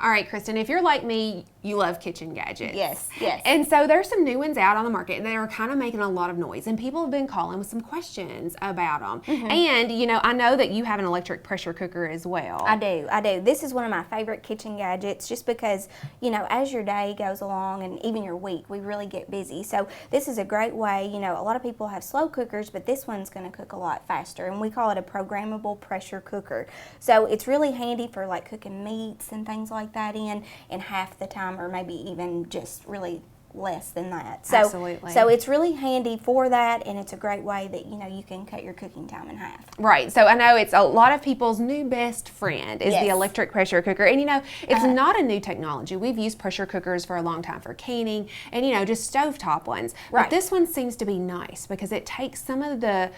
All right, Kristen, if you're like me, you love kitchen gadgets. Yes, yes. And so there's some new ones out on the market and they are kind of making a lot of noise and people have been calling with some questions about them. And, I know that you have an electric pressure cooker as well. I do. This is one of my favorite kitchen gadgets just because, as your day goes along and even your week, we really get busy. So this is a great way, a lot of people have slow cookers, but this one's going to cook a lot faster. And we call it a programmable pressure cooker. So it's really handy for like cooking meats and things like that in half the time, or maybe even just really less than that. So, Absolutely. So it's really handy for that, and it's a great way that you can cut your cooking time in half. Right. So I know it's a lot of people's new best friend is the Yes. electric pressure cooker. And it's not a new technology. We've used pressure cookers for a long time for canning and Just stovetop ones. Right. But this one seems to be nice because it takes some of the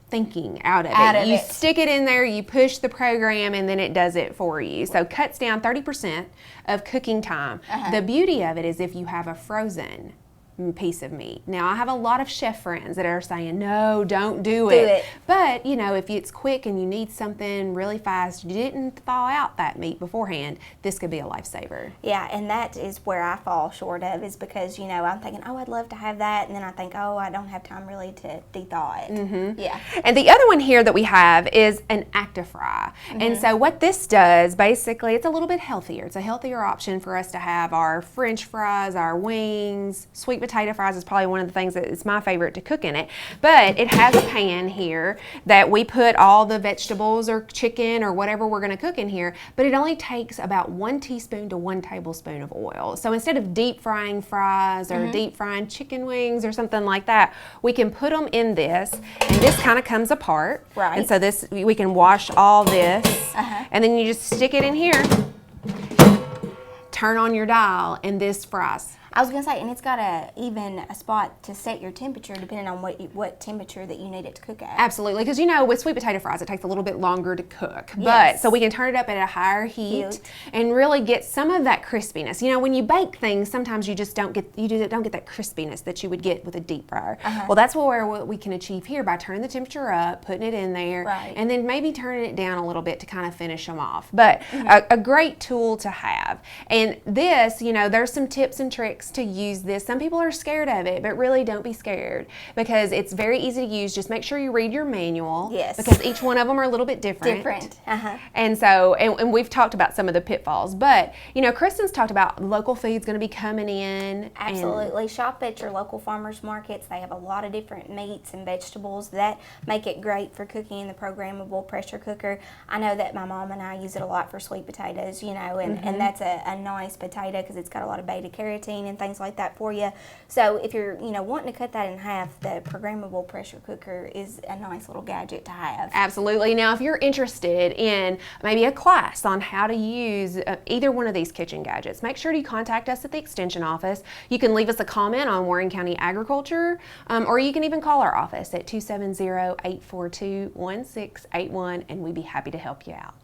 thinking out of it. You stick it in there, you push the program, and then it does it for you. So cuts down 30% of cooking time. The beauty of it is if you have a frozen piece of meat. Now, I have a lot of chef friends that are saying, no, don't do it. But, if it's quick and you need something really fast, you didn't thaw out that meat beforehand, this could be a lifesaver. Yeah, and that is where I fall short of, is because, I'm thinking, oh, I'd love to have that, and then I think, oh, I don't have time really to de-thaw it. Yeah. And the other one here that we have is an ActiFry. And so what this does, basically, it's a little bit healthier. It's a healthier option for us to have our French fries, our wings, sweet potato fries is probably one of the things that is my favorite to cook in it. But it has a pan here that we put all the vegetables or chicken or whatever we're going to cook in here, but it only takes about 1 teaspoon to 1 tablespoon of oil. So instead of deep frying fries or deep frying chicken wings or something like that, we can put them in this, and this kind of comes apart. Right. And so this, we can wash all this, and then you just stick it in here, turn on your dial, and this fries. I was going to say, and it's got even a spot to set your temperature depending on what temperature that you need it to cook at. Absolutely, because with sweet potato fries, it takes a little bit longer to cook. Yes. But so we can turn it up at a higher heat and really get some of that crispiness. When you bake things, sometimes you just don't get that crispiness that you would get with a deep fryer. Well, that's what we can achieve here by turning the temperature up, putting it in there, and then maybe turning it down a little bit to kind of finish them off. But a great tool to have. And this, there's some tips and tricks to use this. Some people are scared of it, but really don't be scared because it's very easy to use. Just make sure you read your manual. Yes. Because each one of them are a little bit different. And so, and we've talked about some of the pitfalls, but Kristen's talked about local food's going to be coming in. Absolutely. Shop at your local farmers markets. They have a lot of different meats and vegetables that make it great for cooking in the programmable pressure cooker. I know that my mom and I use it a lot for sweet potatoes, and that's a nice potato because it's got a lot of beta carotene and things like that for you. So if you're wanting to cut that in half, the programmable pressure cooker is a nice little gadget to have. Absolutely. Now, if you're interested in maybe a class on how to use either one of these kitchen gadgets, make sure to contact us at the Extension office. You can leave us a comment on Warren County Agriculture, or you can even call our office at 270-842-1681, and we'd be happy to help you out.